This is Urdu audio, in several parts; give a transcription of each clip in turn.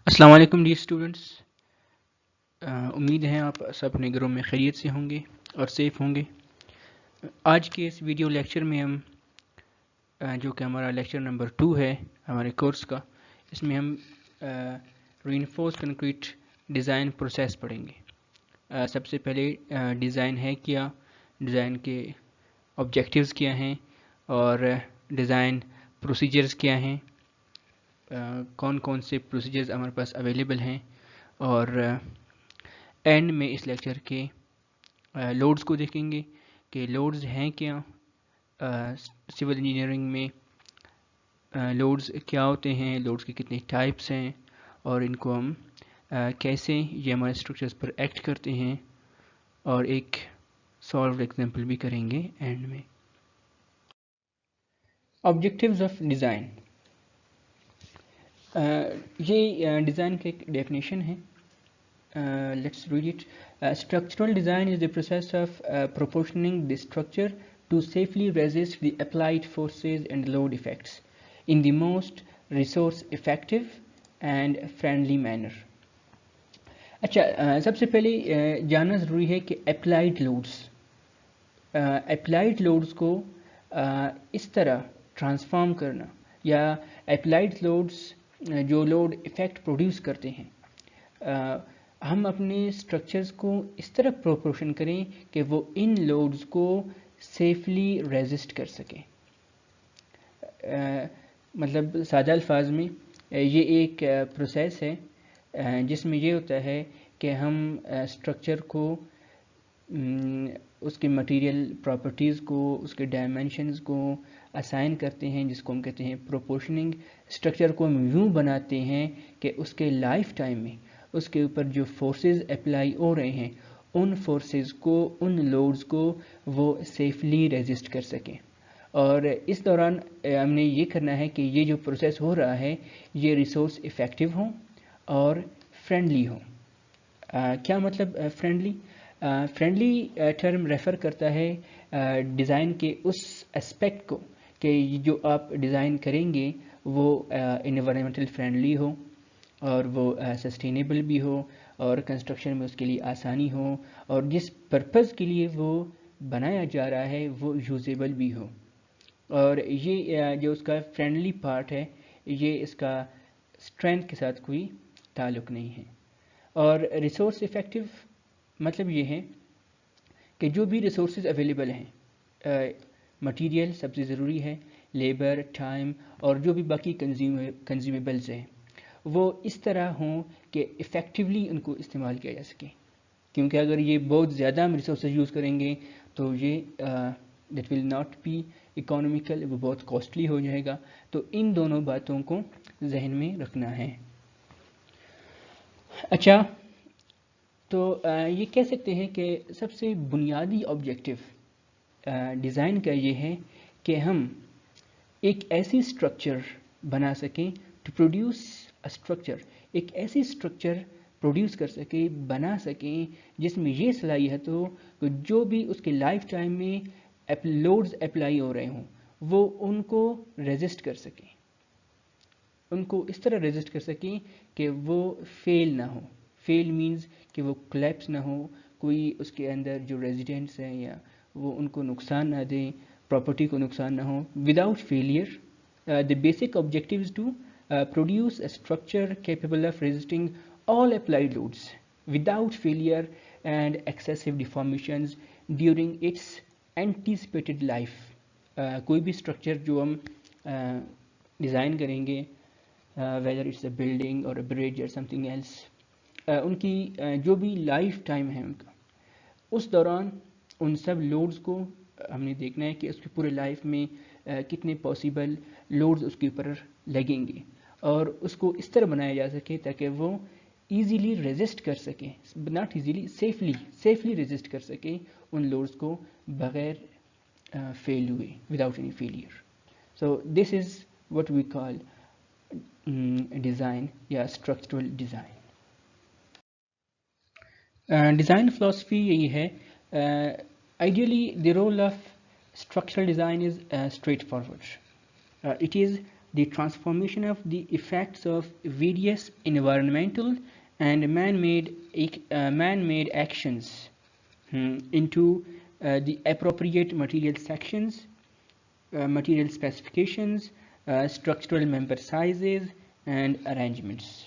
السلام علیکم ڈیئر اسٹوڈنٹس، امید ہے آپ سب اپنے گھروں میں خیریت سے ہوں گے اور سیف ہوں گے۔ آج کے اس ویڈیو لیکچر میں ہم جو کہ ہمارا لیکچر نمبر 2 ہے ہمارے کورس کا، اس میں ہم ری انفورس کنکریٹ ڈیزائن پروسیس پڑھیں گے۔ سب سے پہلے ڈیزائن ہے کیا، ڈیزائن کے آبجیکٹیوز کیا ہیں اور ڈیزائن پروسیجرز کیا ہیں، کون کون سے پروسیجرز ہمارے پاس اویلیبل ہیں، اور اینڈ میں اس لیکچر کے لوڈز کو دیکھیں گے کہ لوڈز ہیں کیا، سول انجینئرنگ میں لوڈز کیا ہوتے ہیں، لوڈز کے کتنے ٹائپس ہیں، اور ان کو ہم کیسے یہ ہمارے اسٹرکچرز پر ایکٹ کرتے ہیں، اور ایک سالوڈ ایگزامپل بھی کریں گے اینڈ میں۔ آبجیکٹیوز آف ڈیزائن، یہ ڈیزائن کی ایک ڈیفینیشن ہے۔ Let's read it. Structural design is the process of proportioning the structure to safely resist the applied forces and load effects in the most resource effective and friendly manner. اچھا، سب سے پہلے جاننا ضروری ہے کہ اپلائیڈ لوڈز کو اس طرح ٹرانسفارم کرنا، یا اپلائیڈ لوڈز جو لوڈ افیکٹ پروڈیوس کرتے ہیں، ہم اپنے اسٹرکچرز کو اس طرح پروپورشن کریں کہ وہ ان لوڈز کو سیفلی ریزسٹ کر سکیں۔ مطلب سادہ الفاظ میں یہ ایک پروسیس ہے جس میں یہ ہوتا ہے کہ ہم اسٹرکچر کو، اس کے مٹیریل پراپرٹیز کو، اس کے ڈائمینشنز کو اسائن کرتے ہیں، جس کو ہم کہتے ہیں پروپورشننگ۔ اسٹرکچر کو ہم یوں بناتے ہیں کہ اس کے لائف ٹائم میں اس کے اوپر جو فورسز اپلائی ہو رہے ہیں، ان فورسز کو، ان لوڈز کو وہ سیفلی ریزسٹ کر سکیں۔ اور اس دوران ہم نے یہ کرنا ہے کہ یہ جو پروسیس ہو رہا ہے یہ ریسورس افیکٹو ہوں اور فرینڈلی ہوں۔ کیا مطلب فرینڈلی؟ فرینڈلی ٹرم ریفر کرتا ہے ڈیزائن کے اس اسپیکٹ کو کہ جو آپ ڈیزائن کریں گے وہ انوائرمنٹل فرینڈلی ہو، اور وہ سسٹینیبل بھی ہو، اور کنسٹرکشن میں اس کے لیے آسانی ہو، اور جس پرپز کے لیے وہ بنایا جا رہا ہے وہ یوزیبل بھی ہو۔ اور یہ جو اس کا فرینڈلی پارٹ ہے، یہ اس کا اسٹرینتھ کے ساتھ کوئی تعلق نہیں ہے۔ اور ریسورس افیکٹو مطلب یہ ہے کہ جو بھی ریسورسز اویلیبل ہیں، مٹیریل سب سے ضروری ہے، لیبر، ٹائم، اور جو بھی باقی کنزیومیبلز ہیں، وہ اس طرح ہوں کہ افیکٹولی ان کو استعمال کیا جا سکے۔ کیونکہ اگر یہ بہت زیادہ ہم ریسورسز یوز کریں گے تو یہ that will not be economical, وہ بہت کاسٹلی ہو جائے گا۔ تو ان دونوں باتوں کو ذہن میں رکھنا ہے۔ اچھا، تو یہ کہہ سکتے ہیں کہ سب سے بنیادی آبجیکٹیو ڈیزائن کا یہ ہے کہ ہم ایک ایسی اسٹرکچر بنا سکیں، ٹو پروڈیوس اے اسٹرکچر، ایک ایسی اسٹرکچر پروڈیوس کر سکیں، بنا سکیں، جس میں یہ صلاحیت ہو کہ جو بھی اس کے لائف ٹائم میں لوڈز اپلائی ہو رہے ہوں وہ ان کو ریزسٹ کر سکیں، ان کو اس طرح ریزسٹ کر سکیں کہ وہ فیل نہ ہو۔ فیل مینز کہ وہ کلیپس نہ ہو، کوئی اس کے اندر جو ریزیڈنٹس ہیں یا وہ ان کو نقصان نہ دیں، پراپرٹی کو نقصان نہ ہو۔ Without failure, the basic objective is to produce a structure capable of resisting all applied loads without failure and excessive deformations during its anticipated life. کوئی بھی اسٹرکچر جو ہم ڈیزائن کریں گے، whether it's a building or a bridge or something else، ان کی جو بھی لائف ٹائم ہے ان کا، اس دوران ان سب لوڈز کو ہم نے دیکھنا ہے کہ اس کے پورے لائف میں کتنے پاسیبل لوڈز اس کے اوپر لگیں گے، اور اس کو اس طرح بنایا جا سکے تاکہ وہ ایزیلی ریزسٹ کر سکیں، ناٹ ایزیلی، سیفلی ریزسٹ کر سکیں ان لوڈز کو بغیر فیل ہوئے، without any failure. So this is what we call design یا اسٹرکچرل ڈیزائن۔ ڈیزائن فلاسفی یہی ہے، ideally the role of structural design is straightforward. It is the transformation of the effects of various environmental and man-made actions into the appropriate material sections, material specifications, structural member sizes and arrangements.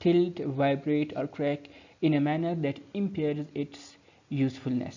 tilt, vibrate or crack in a manner that impairs its usefulness.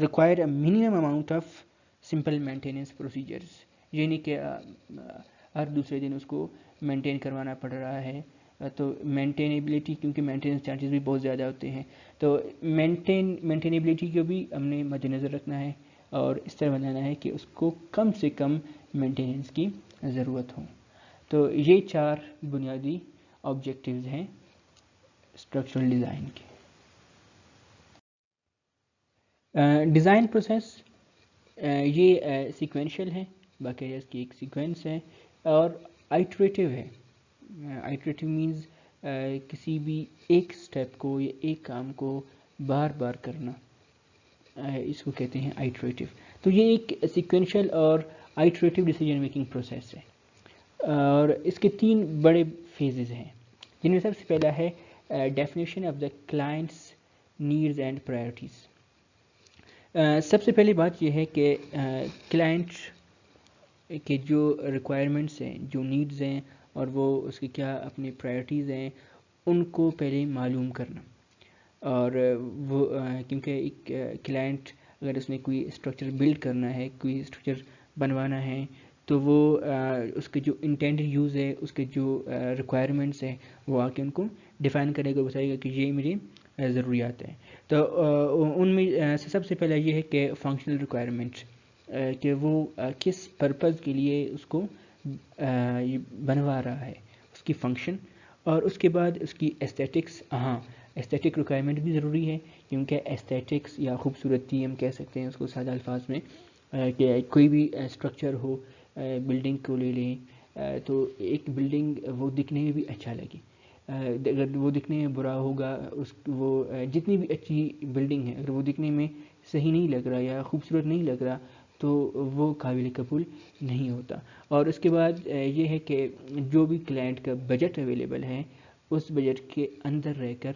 require a minimum amount of simple maintenance procedures. یہ نہیں کہ ہر دوسرے دن اس کو مینٹین کروانا پڑ رہا ہے. تو مینٹینیبلٹی، کیونکہ مینٹیننس چارجز بھی بہت زیادہ ہوتے ہیں، تو مینٹینیبلٹی کو بھی ہم نے مد نظر رکھنا ہے اور اس طرح بنانا ہے کہ اس کو کم سے کم مینٹیننس کی ضرورت ہو. تو یہ 4 بنیادی آبجیکٹیوز ہیں اسٹرکچرل ڈیزائن کے. ڈیزائن پروسیس یہ سیکوینشل ہے، باقاعدہ اس کی ایک سیکوینس ہے اور آئٹریٹو ہے. آئٹریٹو مینز کسی بھی ایک سٹیپ کو یا ایک کام کو بار بار کرنا، اس کو کہتے ہیں آئٹریٹو. تو یہ ایک سیکوینشل اور آئٹریٹو ڈیسیجن میکنگ پروسیس ہے اور اس کے 3 بڑے فیزز ہیں، جن میں سب سے پہلا ہے definition of the clients needs and priorities. سب سے پہلی بات یہ ہے کہ کلائنٹ کے جو ریکوائرمنٹس ہیں، جو نیڈز ہیں اور وہ اس کی کیا اپنی پرائرٹیز ہیں، ان کو پہلے معلوم کرنا. اور وہ کیونکہ ایک کلائنٹ اگر اس نے کوئی اسٹرکچر بلڈ کرنا ہے، کوئی اسٹرکچر بنوانا ہے، تو وہ اس کے جو انٹینڈڈ یوز ہے، اس کے جو ریکوائرمنٹس ہیں، وہ آ کے ان کو ڈیفائن کرے گا، بتائے گا کہ یہ میری ضروریات ہیں. تو ان میں سب سے پہلا یہ ہے کہ فنکشنل ریکوائرمنٹ، کہ وہ کس پرپز کے لیے اس کو بنوا رہا ہے، اس کی فنکشن. اور اس کے بعد اس کی ایستھیٹکس. ایستھیٹک ریکوائرمنٹ بھی ضروری ہے، کیونکہ ایستھیٹکس یا خوبصورتی ہم کہہ سکتے ہیں اس کو سادہ الفاظ میں، کہ کوئی بھی اسٹرکچر ہو، بلڈنگ کو لے لیں تو ایک بلڈنگ وہ دکھنے میں بھی اچھا لگے. اگر وہ دکھنے میں برا ہوگا، وہ جتنی بھی اچھی بلڈنگ ہے، اگر وہ دکھنے میں صحیح نہیں لگ رہا یا خوبصورت نہیں لگ رہا تو وہ قابل قبول نہیں ہوتا. اور اس کے بعد یہ ہے کہ جو بھی کلائنٹ کا بجٹ اویلیبل ہے، اس بجٹ کے اندر رہ کر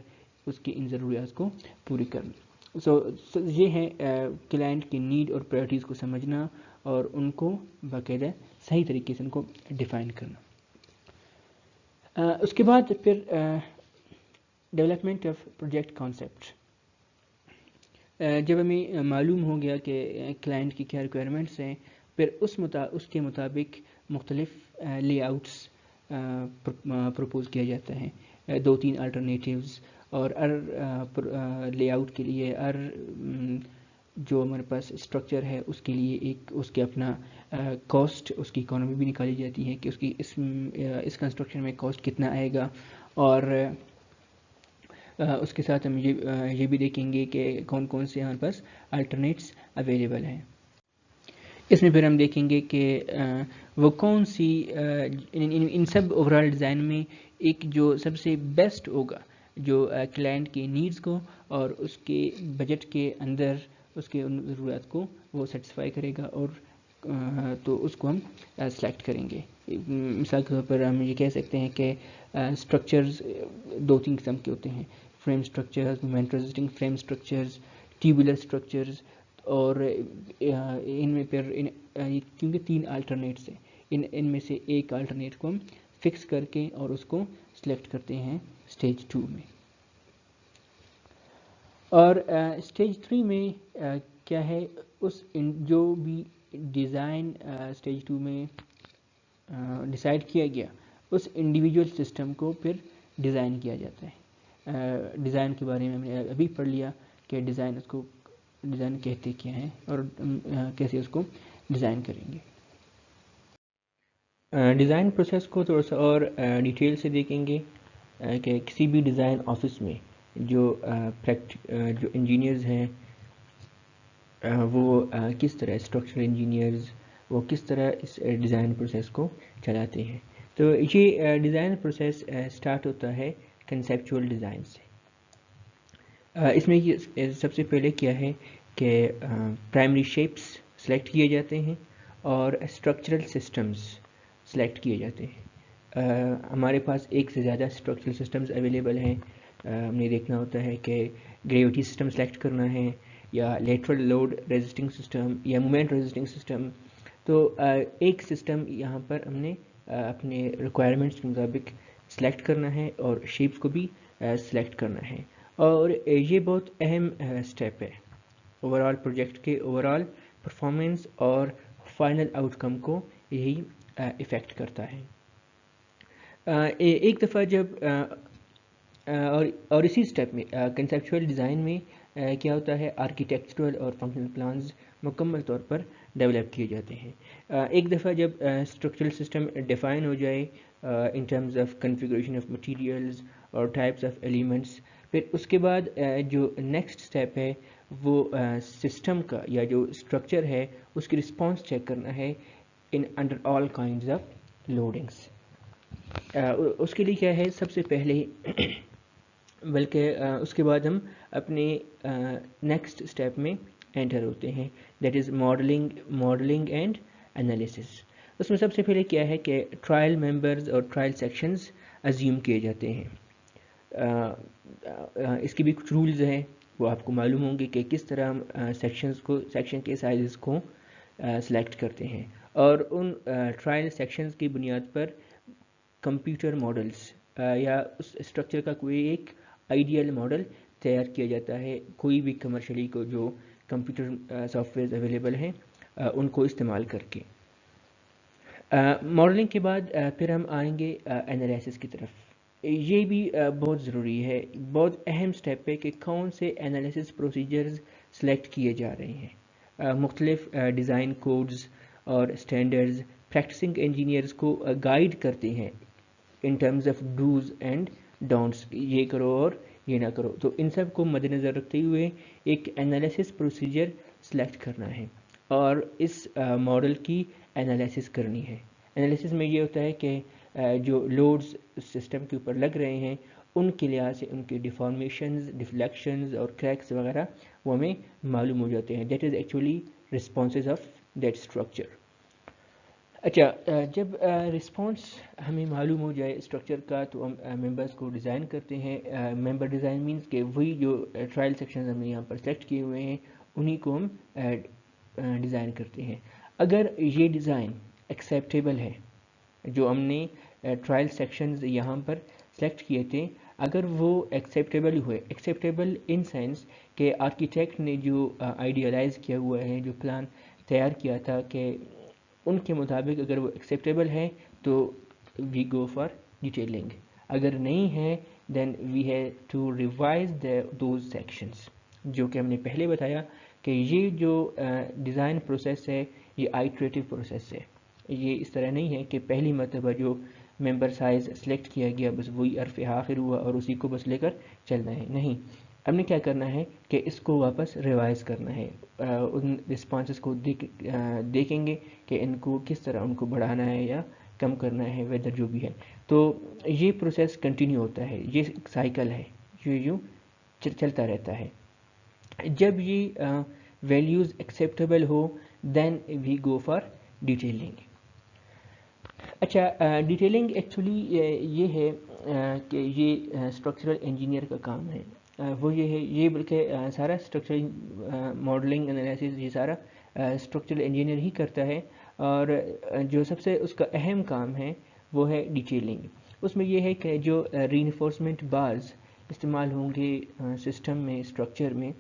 اس کی ان ضروریات کو پوری کرنا. سو یہ ہے کلائنٹ کی نیڈ اور پرائرٹیز کو سمجھنا اور ان کو باقاعدہ صحیح طریقے سے ان کو ڈیفائن کرنا. اس کے بعد پھر ڈیولپمنٹ آف پروجیکٹ کانسیپٹ. جب ہمیں معلوم ہو گیا کہ کلائنٹ کی کیا ریکوائرمنٹس ہیں، پھر اس کے مطابق مختلف لے آؤٹس پروپوز کیا جاتا ہے. 2-3 الٹرنیٹیوز، اور ہر لے آؤٹ کے لیے، ہر جو ہمارے پاس اسٹرکچر ہے اس کے لیے اس کے اپنا کاسٹ، اس کی اکانومی بھی نکالی جاتی ہے کہ اس کی اس کنسٹرکشن میں کاسٹ کتنا آئے گا. اور اس کے ساتھ ہم یہ بھی دیکھیں گے کہ کون کون سے ہمارے پاس الٹرنیٹس اویلیبل ہیں. اس میں پھر ہم دیکھیں گے کہ وہ کون سی ان سب اوورال ڈیزائن میں ایک جو سب سے بیسٹ ہوگا، جو کلائنٹ کی نیڈز کو اور اس کے بجٹ کے اندر اس کے ان ضروریات کو وہ سیٹسفائی کرے گا، اور تو اس کو ہم سلیکٹ کریں گے. مثال کے طور پر ہم یہ کہہ سکتے ہیں کہ اسٹرکچرز 2-3 قسم کے ہوتے ہیں: frame structures, moment resisting frame structures, tubular structures. اور ان میں پھر کیونکہ 3 الٹرنیٹس ہیں، ان میں سے ایک الٹرنیٹ کو ہم فکس کر کے اور اس کو سلیکٹ کرتے ہیں اسٹیج 2 میں. اور اسٹیج 3 میں کیا ہے، جو بھی ڈیزائن اسٹیج 2 میں ڈیسائیڈ کیا گیا، اس انڈیویجول سسٹم کو پھر ڈیزائن کیا جاتا ہے. ڈیزائن کے بارے میں ہم نے ابھی پڑھ لیا کہ ڈیزائن کہتے کیا ہیں اور کیسے اس کو ڈیزائن کریں گے. ڈیزائن پروسیس کو تھوڑا سا اور ڈیٹیل سے دیکھیں گے کہ کسی بھی ڈیزائن آفس میں جو انجینئرز ہیں وہ کس طرح، اسٹرکچرل انجینئرز وہ کس طرح اس ڈیزائن پروسیس کو چلاتے ہیں. تو یہ ڈیزائن پروسیس سٹارٹ ہوتا ہے کنسیپچول ڈیزائن سے. اس میں یہ سب سے پہلے کیا ہے کہ پرائمری شیپس سلیکٹ کیے جاتے ہیں اور اسٹرکچرل سسٹمز سلیکٹ کیے جاتے ہیں. ہمارے پاس ایک سے زیادہ اسٹرکچرل سسٹمز اویلیبل ہیں. ہم نے دیکھنا ہوتا ہے کہ گریوٹی سسٹم سلیکٹ کرنا ہے، یا لیٹرل لوڈ ریزسٹنگ سسٹم، یا مومنٹ ریزسٹنگ سسٹم. تو ایک سسٹم یہاں پر ہم نے اپنے ریکوائرمنٹس کے مطابق سلیکٹ کرنا ہے اور شیپس کو بھی سلیکٹ کرنا ہے. اور یہ بہت اہم سٹیپ ہے اوور آل پروجیکٹ کے اوور آل پرفارمنس اور فائنل آؤٹ کم کو یہی افیکٹ کرتا ہے. ایک دفعہ جب اور اسی اسٹیپ میں کنسیپچول ڈیزائن میں کیا ہوتا ہے، آرکیٹیکچرل اور فنکشنل پلانز مکمل طور پر ڈیولپ کیے جاتے ہیں. ایک دفعہ جب اسٹرکچرل سسٹم ڈیفائن ہو جائے in terms of configuration of materials اور ٹائپس آف ایلیمنٹس، پھر اس کے بعد جو نیکسٹ اسٹیپ ہے وہ سسٹم کا یا جو اسٹرکچر ہے اس کی رسپانس چیک کرنا ہے in under all kinds of loadings. اس کے لیے کیا ہے، سب سے پہلے بلکہ اس کے بعد ہم اپنے نیکسٹ اسٹیپ میں انٹر ہوتے ہیں، that is modelling and analysis. اس میں سب سے پہلے کیا ہے کہ ٹرائل ممبرز اور ٹرائل سیکشنز ازیوم کیے جاتے ہیں. اس کی بھی کچھ رولز ہیں، وہ آپ کو معلوم ہوں گے کہ کس طرح ہم سیکشن کے سائزز کو سلیکٹ کرتے ہیں، اور ان ٹرائل سیکشنز کی بنیاد پر کمپیوٹر ماڈلز یا اس اسٹرکچر کا کوئی ایک آئیڈیل ماڈل تیار کیا جاتا ہے. کوئی بھی کمرشلی کو جو کمپیوٹر سافٹ ویئر اویلیبل ہیں ان کو استعمال کر کے. ماڈلنگ کے بعد پھر ہم آئیں گے انالیسس کی طرف. یہ بھی بہت ضروری ہے، بہت اہم سٹیپ ہے کہ کون سے انالیسس پروسیجرز سلیکٹ کیے جا رہے ہیں. مختلف ڈیزائن کوڈز اور اسٹینڈرڈز پریکٹسنگ انجینئرز کو گائیڈ کرتے ہیں in terms of dos and don'ts, یہ کرو اور یہ نہ کرو. تو ان سب کو مد نظر رکھتے ہوئے ایک انالیسس پروسیجر سلیکٹ کرنا ہے اور اس ماڈل کی انالیسس کرنی ہے. انالیسس میں یہ ہوتا ہے کہ جو لوڈز سسٹم کے اوپر لگ رہے ہیں ان کے لحاظ سے ان کے ڈیفارمیشنز، ڈیفلیکشنز اور کریکس وغیرہ وہ ہمیں معلوم ہو جاتے ہیں. That is actually responses of that structure. اچھا، جب رسپانس ہمیں معلوم ہو جائے اسٹرکچر کا تو ہم ممبرس کو ڈیزائن کرتے ہیں. ممبر ڈیزائن مینس کہ وہی جو ٹرائل سیکشنز ہم نے یہاں پر سلیکٹ کیے ہوئے ہیں انہی کو ہم ڈیزائن کرتے ہیں. اگر یہ ڈیزائن ایکسیپٹیبل ہے، جو ہم نے ٹرائل سیکشنز یہاں پر سلیکٹ کیے تھے، اگر وہ ایکسیپٹیبل ہوئے، ایکسیپٹیبل ان سینس کہ آرکیٹیکٹ نے جو آئیڈیالائز کیا ہوا ہے، جو پلان تیار کیا تھا، کہ ان کے مطابق اگر وہ ایکسیپٹیبل ہے تو وی گو فار ڈیٹیلنگ. اگر نہیں ہے then we have to revise those sections. جو کہ ہم نے پہلے بتایا کہ یہ جو ڈیزائن پروسیس ہے یہ آئٹریٹو پروسیس ہے. یہ اس طرح نہیں ہے کہ پہلی مرتبہ جو ممبر سائز سلیکٹ کیا گیا بس وہی عرف آخر ہوا اور اسی کو بس لے کر چلنا ہے. نہیں، ہم نے کیا کرنا ہے کہ اس کو واپس ریوائز کرنا ہے. ان رسپانسز کو دیکھیں گے کہ ان کو کس طرح ان کو بڑھانا ہے یا کم کرنا ہے، ویدر جو بھی ہے. تو یہ پروسیس کنٹینیو ہوتا ہے، یہ ایک سائیکل ہے جو یوں چلتا رہتا ہے. جب یہ ویلیوز ایکسیپٹیبل ہو then we go for detailing. اچھا، ڈیٹیلنگ ایکچولی یہ ہے کہ یہ اسٹرکچرل انجینئر کا کام ہے. وہ یہ ہے، یہ بلکہ سارا اسٹرکچرل ماڈلنگ انالیسس یہ سارا اسٹرکچرل انجینئر ہی کرتا ہے. اور جو سب سے اس کا اہم کام ہے وہ ہے ڈیٹیلنگ. اس میں یہ ہے کہ جو ری انفورسمنٹ بارز استعمال ہوں گے سسٹم میں، اسٹرکچر میں،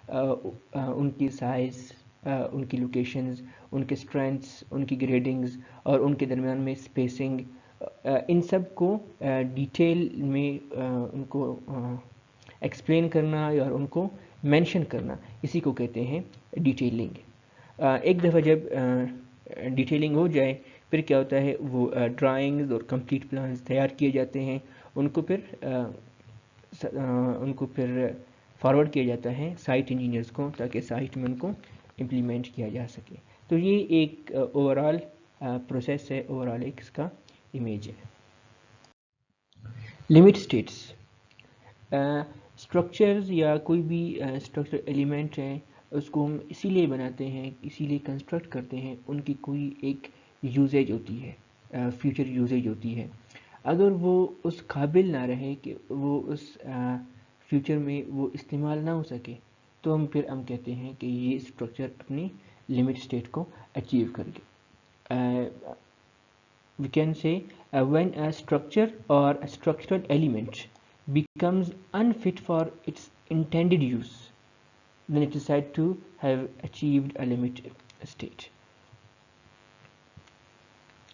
ان کی سائز، ان کی لوکیشنز، ان کے اسٹرینتھس، ان کی گریڈنگز اور ان کے درمیان میں اسپیسنگ، ان سب کو ڈیٹیل میں ان کو ایکسپلین کرنا اور ان کو مینشن کرنا، اسی کو کہتے ہیں ڈیٹیلنگ. ایک دفعہ جب ڈیٹیلنگ ہو جائے پھر کیا ہوتا ہے، وہ ڈرائنگز اور کمپلیٹ پلانز تیار کیے جاتے ہیں. ان کو پھر فارورڈ کیا جاتا ہے سائٹ انجینئرز کو تاکہ سائٹ میں ان کو امپلیمنٹ کیا جا سکے. تو یہ ایک اوور آل پروسیس ہے، اوور آل ایک اس کا امیج ہے. Limit status. اسٹرکچرز یا کوئی بھی اسٹرکچر ایلیمنٹ ہے اس کو ہم اسی لیے بناتے ہیں، اسی لیے کنسٹرکٹ کرتے ہیں، ان کی کوئی ایک یوزیج ہوتی ہے، فیوچر یوزیج ہوتی ہے. اگر وہ اس قابل نہ رہے کہ وہ اس فیوچر میں وہ استعمال نہ ہو سکے تو ہم کہتے ہیں کہ یہ اسٹرکچر اپنی لمٹ اسٹیٹ کو اچیو کر گئے. We can say when a structure or a structural element becomes unfit for its intended use, then it is said to have achieved a limit state.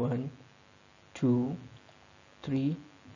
1 2 3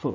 4.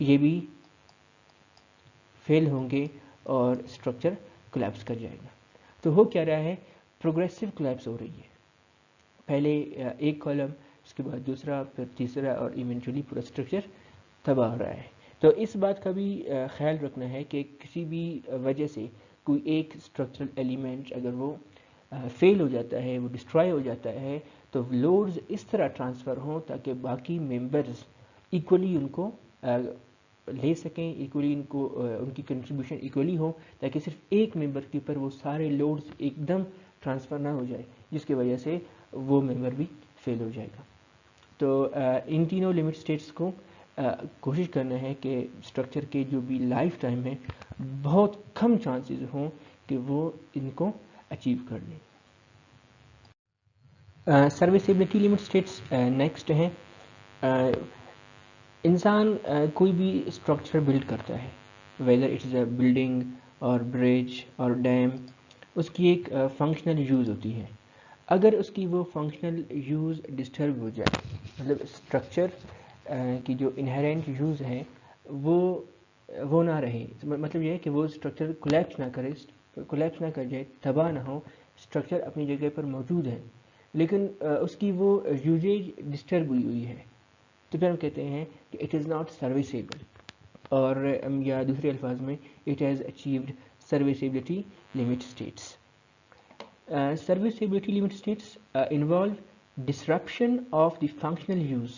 یہ بھی فیل ہوں گے اور اسٹرکچر کولیپس کر جائے گا. تو ہو کیا رہا ہے؟ پروگریسو کولیپس ہو رہی ہے. پہلے ایک کالم، اس کے بعد دوسرا، پھر تیسرا، اور ایونچولی پورا اسٹرکچر تباہ ہو رہا ہے. تو اس بات کا بھی خیال رکھنا ہے کہ کسی بھی وجہ سے کوئی ایک اسٹرکچرل ایلیمنٹ اگر وہ فیل ہو جاتا ہے، وہ ڈسٹرائے ہو جاتا ہے، تو لوڈز اس طرح ٹرانسفر ہوں تاکہ باقی ممبرز ایکولی ان کو لے سکیں، ایکولی ان کو ان کی کنٹریبیوشن ایکولی ہو، تاکہ صرف ایک ممبر کے اوپر وہ سارے لوڈز ایک دم ٹرانسفر نہ ہو جائے، جس کی وجہ سے وہ ممبر بھی فیل ہو جائے گا. تو ان تینوں لمٹ اسٹیٹس کو کوشش کرنا ہے کہ اسٹرکچر کے جو بھی لائف ٹائم ہے بہت کم چانسز ہوں کہ وہ ان کو اچیو کر لیں. سروسیبلٹی لمٹ اسٹیٹس نیکسٹ ہیں. انسان کوئی بھی اسٹرکچر بلڈ کرتا ہے، whether it is a building اور برج اور ڈیم، اس کی ایک فنکشنل یوز ہوتی ہے. اگر اس کی وہ فنکشنل یوز ڈسٹرب ہو جائے، مطلب اسٹرکچر کی جو انہیرنٹ یوز ہے وہ نہ رہے، مطلب یہ ہے کہ وہ اسٹرکچر کولیپس نہ کر جائے، تباہ نہ ہو، اسٹرکچر اپنی جگہ پر موجود ہے، لیکن اس کی وہ یوزیج ڈسٹرب ہوئی ہے، تو پھر ہم کہتے ہیں کہ اٹ از ناٹ سروسیبل، اور یا دوسرے الفاظ میں it has achieved serviceability limit states. Serviceability limit states involve disruption of the functional use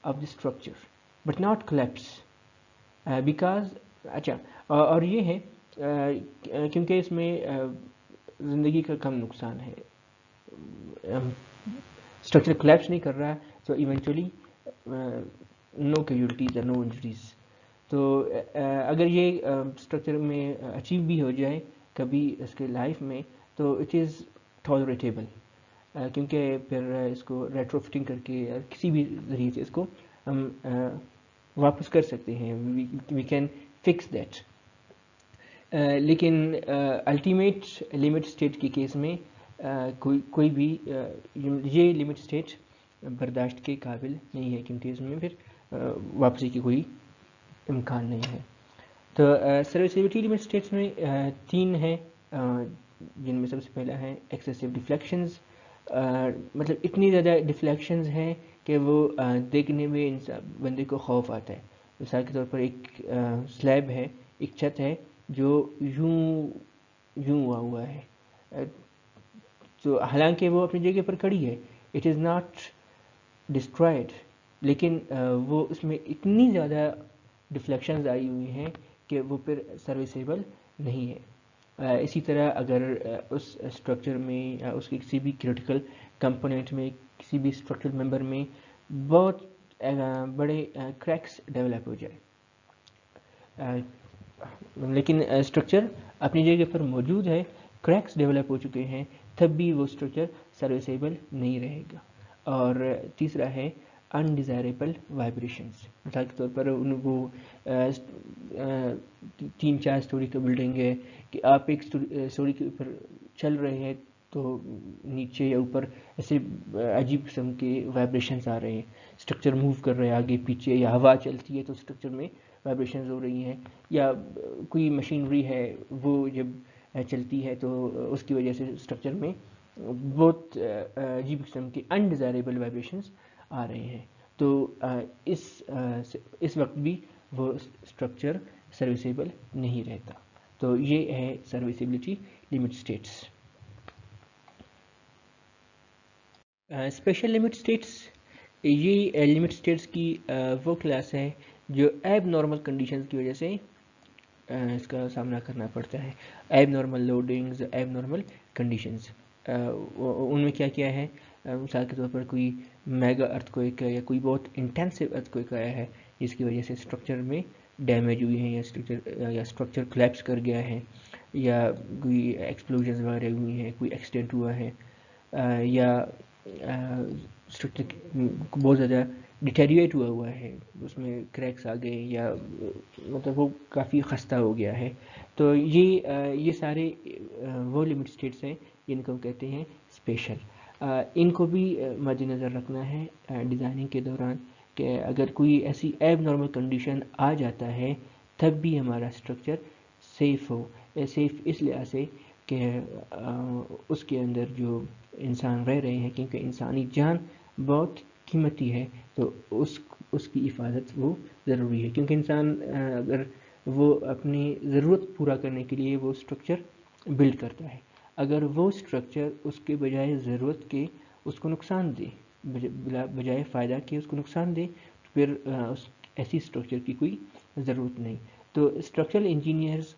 of the structure but not collapse because اچھا اور یہ ہے کیونکہ اس میں زندگی کا کم نقصان ہے، اسٹرکچر کولیپس نہیں کر رہا، تو ایونچولی نو کیجولٹیز اور نو انجریز. تو اگر یہ اسٹرکچر میں اچیو بھی ہو جائے کبھی اس کے لائف میں، تو اٹ از ٹالریٹیبل، کیونکہ پھر اس کو ریٹرو فٹنگ کر کے یا کسی بھی ذریعے سے اس کو ہم واپس کر سکتے ہیں، وی کین فکس دیٹ. لیکن الٹیمیٹ لمٹ اسٹیٹ کے کیس میں کوئی بھی یہ لمٹ اسٹیٹ برداشت کے قابل نہیں ہے، کیونکہ اس میں پھر واپسی کی کوئی امکان نہیں ہے. تو سروسیبلٹی لمٹ اسٹیٹس میں تین ہیں، جن میں سب سے پہلا ہے ایکسیسو ڈیفلیکشنز. مطلب اتنی زیادہ ڈیفلیکشنز ہیں کہ وہ دیکھنے میں بندے کو خوف آتا ہے. مثال کے طور پر ایک سلیب ہے، ایک چھت ہے جو یوں ہوا ہے، تو حالانکہ وہ اپنی جگہ پر کھڑی ہے، اٹ از ناٹ ڈسٹرائڈ، لیکن وہ اس میں اتنی زیادہ ڈیفلیکشنز آئی ہوئی ہیں کہ وہ پھر سروسیبل نہیں ہے. اسی طرح اگر اس اسٹرکچر میں یا اس کے کسی بھی کریٹیکل کمپوننٹ میں، کسی بھی اسٹرکچرل ممبر میں بہت بڑے کریکس ڈیولپ ہو جائے، لیکن اسٹرکچر اپنی جگہ پر موجود ہے، کریکس ڈیولپ ہو چکے ہیں، تب بھی وہ اسٹرکچر سروسیبل نہیں رہے گا. اور تیسرا ہے انڈیزائریبل وائبریشنز. مثال کے طور پر وہ 3-4 اسٹوری کا بلڈنگ ہے کہ آپ ایک اسٹوری کے اوپر چل رہے ہیں تو نیچے یا اوپر ایسے عجیب قسم کے وائبریشنز آ رہے ہیں، اسٹرکچر موو کر رہے ہیں آگے پیچھے، یا ہوا چلتی ہے تو اسٹرکچر میں وائبریشنز ہو رہی ہیں، یا کوئی مشینری ہے وہ جب چلتی ہے تو اس کی وجہ سے اسٹرکچر میں بہت عجیب قسم کے انڈیزائریبل وائبریشنز آ رہے ہیں. تو اس وقت بھی وہ اسٹرکچر سروسیبل نہیں رہتا. تو یہ ہے serviceability limit states. Special limit states, یہ لمٹ اسٹیٹس کی وہ کلاس ہے جو ایب نارمل کنڈیشنز کی وجہ سے اس کا سامنا کرنا پڑتا ہے. ایب نارمل لوڈنگز، ایب نارمل کنڈیشنز، ان میں کیا کیا ہے؟ مثال کے طور پر کوئی میگا ارتھ کوئک ہے یا کوئی بہت انٹینسو ارتھ کوئک آیا ہے جس کی وجہ سے اسٹرکچر میں ڈیمیج ہوئی ہیں، یا اسٹرکچر کلیپس کر گیا ہے، یا کوئی ایکسپلوژنز وغیرہ ہوئی ہیں، کوئی ایکسیڈنٹ ہوا ہے، یا اسٹرکچر بہت زیادہ ڈیٹیریٹ ہوا ہے، اس میں کریکس آ گئے، یا مطلب وہ کافی خستہ ہو گیا ہے. تو یہ سارے وہ لمٹ اسٹیٹس ہیں جن کو ہم کہتے ہیں اسپیشل. ان کو بھی مد نظر رکھنا ہے ڈیزائننگ کے دوران کہ اگر کوئی ایسی ایب نارمل کنڈیشن آ جاتا ہے تب بھی ہمارا اسٹرکچر سیف ہو. سیف اس لحاظ سے کہ اس کے اندر جو انسان رہ رہے ہیں، کیونکہ انسانی جان بہت قیمتی ہے، تو اس کی حفاظت وہ ضروری ہے. کیونکہ انسان اگر وہ اپنی ضرورت پورا کرنے کے لیے وہ اسٹرکچر بلڈ کرتا ہے، اگر وہ اسٹرکچر اس کے بجائے ضرورت کے اس کو نقصان دے، بجائے فائدہ کے اس کو نقصان دے، تو پھر ایسی اسٹرکچر کی کوئی ضرورت نہیں. تو اسٹرکچرل انجینئرز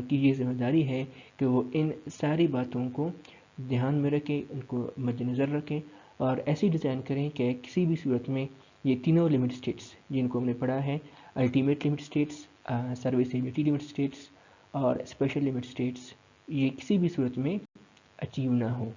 کی یہ ذمہ داری ہے کہ وہ ان ساری باتوں کو دھیان میں رکھیں، ان کو مد نظر رکھیں اور ایسی ڈیزائن کریں کہ کسی بھی صورت میں یہ تینوں لمٹ اسٹیٹس جن کو ہم نے پڑھا ہے، ultimate limit states, serviceability limit states اور اسپیشل لمٹ اسٹیٹس، یہ کسی بھی صورت میں اچیو نہ ہو.